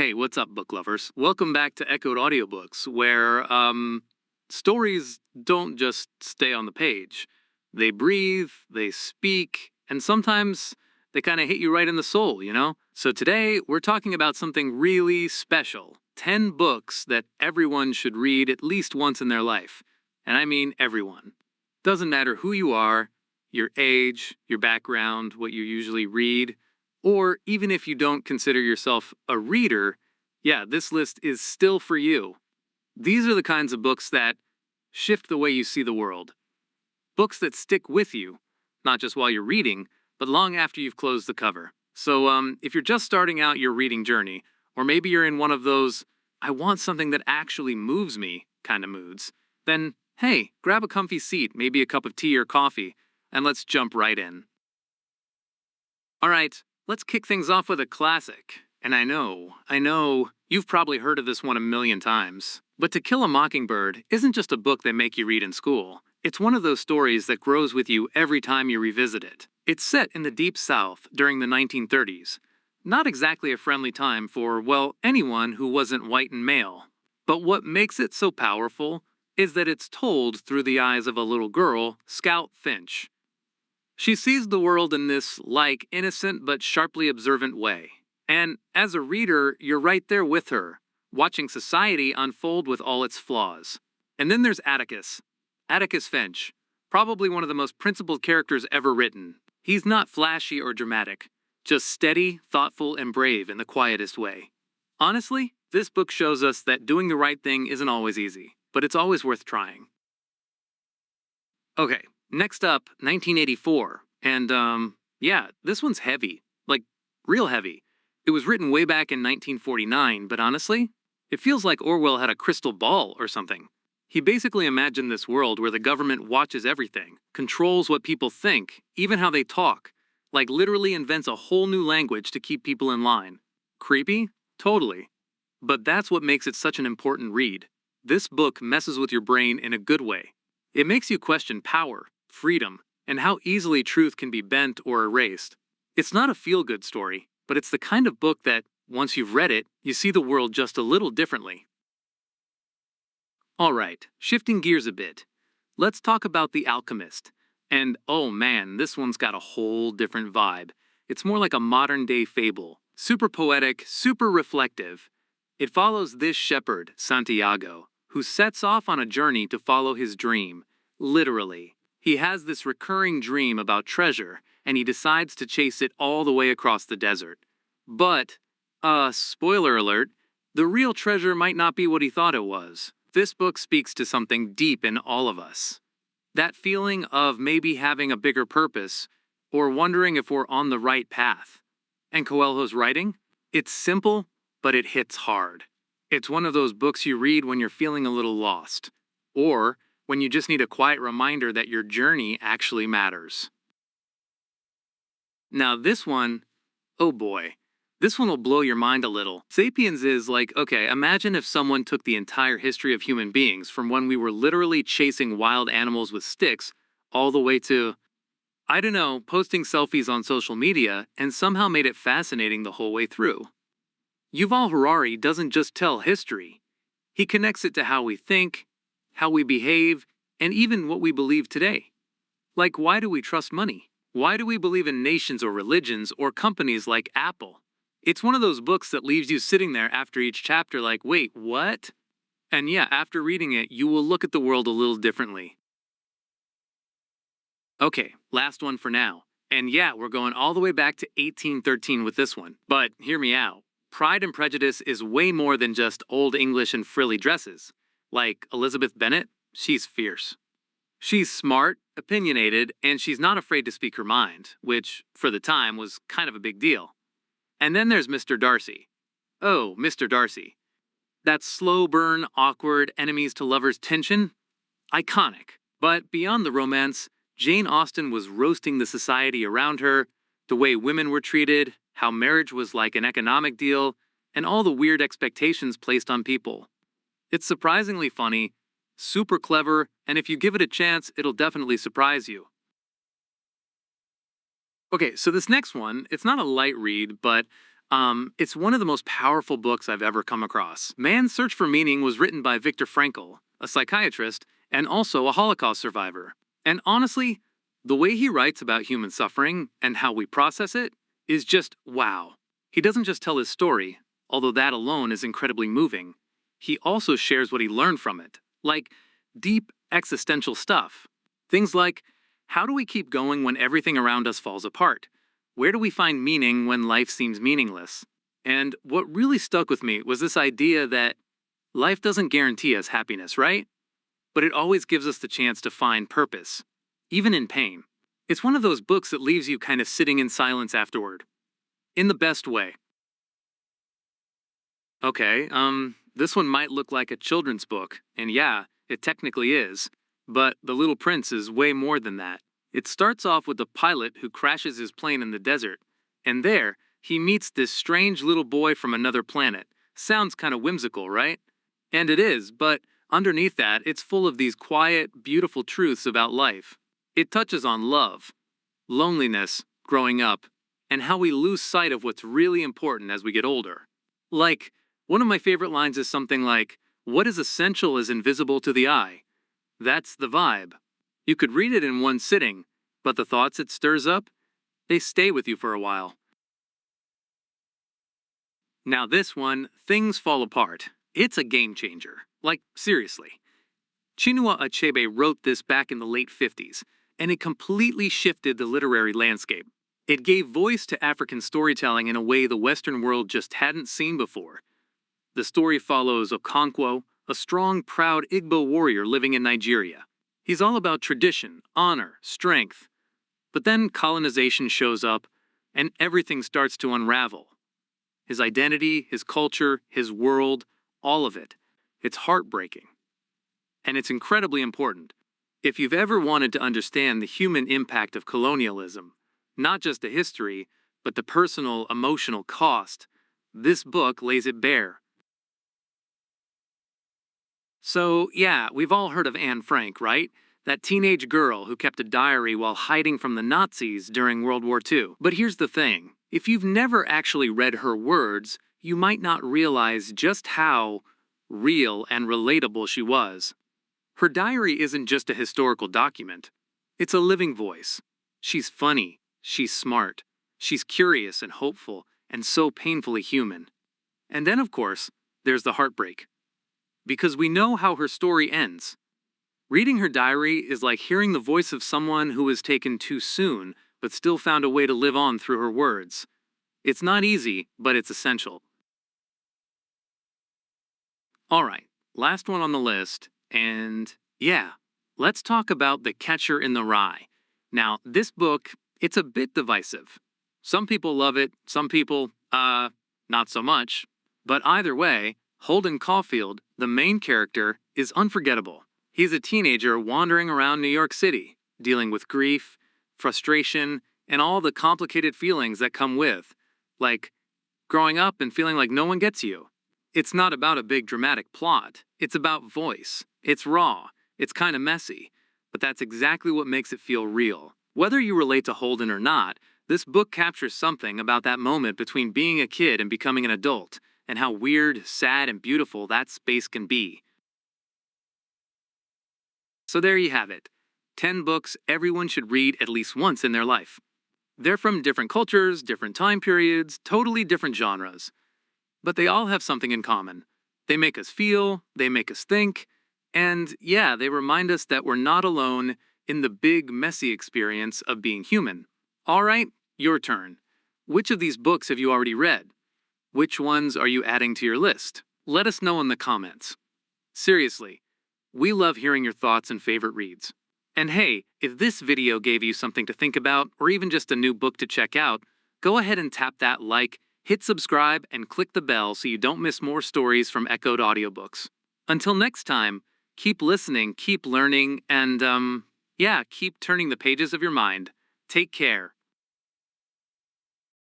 Hey, what's up, book lovers? Welcome back to Echoed Audiobooks, where, stories don't just stay on the page. They breathe, they speak, and sometimes they kind of hit you right in the soul, you know? So today, we're talking about something really special. 10 books that everyone should read at least once in their life. And I mean everyone. Doesn't matter who you are, your age, your background, what you usually read, or even if you don't consider yourself a reader, yeah, this list is still for you. These are the kinds of books that shift the way you see the world. Books that stick with you, not just while you're reading, but long after you've closed the cover. So, if you're just starting out your reading journey, or maybe you're in one of those, I want something that actually moves me kind of moods, then hey, grab a comfy seat, maybe a cup of tea or coffee, and let's jump right in. Alright, let's kick things off with a classic. And I know, you've probably heard of this one a million times. But To Kill a Mockingbird isn't just a book they make you read in school. It's one of those stories that grows with you every time you revisit it. It's set in the Deep South during the 1930s. Not exactly a friendly time for, well, anyone who wasn't white and male. But what makes it so powerful is that it's told through the eyes of a little girl, Scout Finch. She sees the world in this, innocent but sharply observant way. And as a reader, you're right there with her, watching society unfold with all its flaws. And then there's Atticus Finch, probably one of the most principled characters ever written. He's not flashy or dramatic, just steady, thoughtful, and brave in the quietest way. Honestly, this book shows us that doing the right thing isn't always easy, but it's always worth trying. Okay, next up, 1984. And, yeah, this one's heavy. Real heavy. It was written way back in 1949, but honestly, it feels like Orwell had a crystal ball or something. He basically imagined this world where the government watches everything, controls what people think, even how they talk, literally invents a whole new language to keep people in line. Creepy? Totally. But that's what makes it such an important read. This book messes with your brain in a good way. It makes you question power, freedom, and how easily truth can be bent or erased. It's not a feel-good story, but it's the kind of book that, once you've read it, you see the world just a little differently. Alright, shifting gears a bit. Let's talk about The Alchemist. And oh man, this one's got a whole different vibe. It's more like a modern-day fable. Super poetic, super reflective. It follows this shepherd, Santiago, who sets off on a journey to follow his dream. Literally. He has this recurring dream about treasure, and he decides to chase it all the way across the desert. But, spoiler alert, the real treasure might not be what he thought it was. This book speaks to something deep in all of us. That feeling of maybe having a bigger purpose, or wondering if we're on the right path. And Coelho's writing? It's simple, but it hits hard. It's one of those books you read when you're feeling a little lost, or when you just need a quiet reminder that your journey actually matters. Now this one, oh boy, this one will blow your mind a little. Sapiens is okay, imagine if someone took the entire history of human beings from when we were literally chasing wild animals with sticks all the way to, I don't know, posting selfies on social media and somehow made it fascinating the whole way through. Yuval Harari doesn't just tell history. He connects it to how we think, how we behave, and even what we believe today. Why do we trust money? Why do we believe in nations or religions or companies like Apple? It's one of those books that leaves you sitting there after each chapter wait, what? And yeah, after reading it, you will look at the world a little differently. Okay, last one for now. And yeah, we're going all the way back to 1813 with this one. But hear me out. Pride and Prejudice is way more than just Old English and frilly dresses. Elizabeth Bennet, she's fierce. She's smart, opinionated, and she's not afraid to speak her mind, which, for the time, was kind of a big deal. And then there's Mr. Darcy. Oh, Mr. Darcy. That slow burn, awkward, enemies to lovers tension? Iconic. But beyond the romance, Jane Austen was roasting the society around her, the way women were treated, how marriage was like an economic deal, and all the weird expectations placed on people. It's surprisingly funny, super clever, and if you give it a chance, it'll definitely surprise you. Okay, so this next one, it's not a light read, but It's one of the most powerful books I've ever come across. Man's Search for Meaning was written by Viktor Frankl, a psychiatrist and also a Holocaust survivor. And honestly, the way he writes about human suffering and how we process it is just wow. He doesn't just tell his story, although that alone is incredibly moving. He also shares what he learned from it, like deep existential stuff. Things like, how do we keep going when everything around us falls apart? Where do we find meaning when life seems meaningless? And what really stuck with me was this idea that life doesn't guarantee us happiness, right? But it always gives us the chance to find purpose, even in pain. It's one of those books that leaves you kind of sitting in silence afterward, in the best way. Okay, this one might look like a children's book, and yeah, it technically is, but The Little Prince is way more than that. It starts off with a pilot who crashes his plane in the desert, and there, he meets this strange little boy from another planet. Sounds kind of whimsical, right? And it is, but underneath that, it's full of these quiet, beautiful truths about life. It touches on love, loneliness, growing up, and how we lose sight of what's really important as we get older. Like, one of my favorite lines is something like, "What is essential is invisible to the eye." That's the vibe. You could read it in one sitting, but the thoughts it stirs up, they stay with you for a while. Now this one, Things Fall Apart. It's a game changer. Like, seriously. Chinua Achebe wrote this back in the late 50s, and it completely shifted the literary landscape. It gave voice to African storytelling in a way the Western world just hadn't seen before. The story follows Okonkwo, a strong, proud Igbo warrior living in Nigeria. He's all about tradition, honor, strength. But then colonization shows up, and everything starts to unravel. His identity, his culture, his world, all of it. It's heartbreaking. And it's incredibly important. If you've ever wanted to understand the human impact of colonialism, not just the history, but the personal, emotional cost, this book lays it bare. So, yeah, we've all heard of Anne Frank, right? That teenage girl who kept a diary while hiding from the Nazis during World War II. But here's the thing. If you've never actually read her words, you might not realize just how real and relatable she was. Her diary isn't just a historical document. It's a living voice. She's funny. She's smart. She's curious and hopeful, and so painfully human. And then, of course, there's the heartbreak. Because we know how her story ends. Reading her diary is like hearing the voice of someone who was taken too soon, but still found a way to live on through her words. It's not easy, but it's essential. Alright, last one on the list, and yeah, let's talk about The Catcher in the Rye. Now, this book, it's a bit divisive. Some people love it, some people, not so much. But either way, Holden Caulfield, the main character, is unforgettable. He's a teenager wandering around New York City, dealing with grief, frustration, and all the complicated feelings that come with, like growing up and feeling like no one gets you. It's not about a big dramatic plot. It's about voice. It's raw. It's kind of messy. But that's exactly what makes it feel real. Whether you relate to Holden or not, this book captures something about that moment between being a kid and becoming an adult, and how weird, sad, and beautiful that space can be. So there you have it. 10 books everyone should read at least once in their life. They're from different cultures, different time periods, totally different genres. But they all have something in common. They make us feel, they make us think, and yeah, they remind us that we're not alone in the big, messy experience of being human. All right, your turn. Which of these books have you already read? Which ones are you adding to your list? Let us know in the comments. Seriously, we love hearing your thoughts and favorite reads. And hey, if this video gave you something to think about, or even just a new book to check out, go ahead and tap that like, hit subscribe, and click the bell so you don't miss more stories from Echoed Audiobooks. Until next time, keep listening, keep learning, and, yeah, keep turning the pages of your mind. Take care.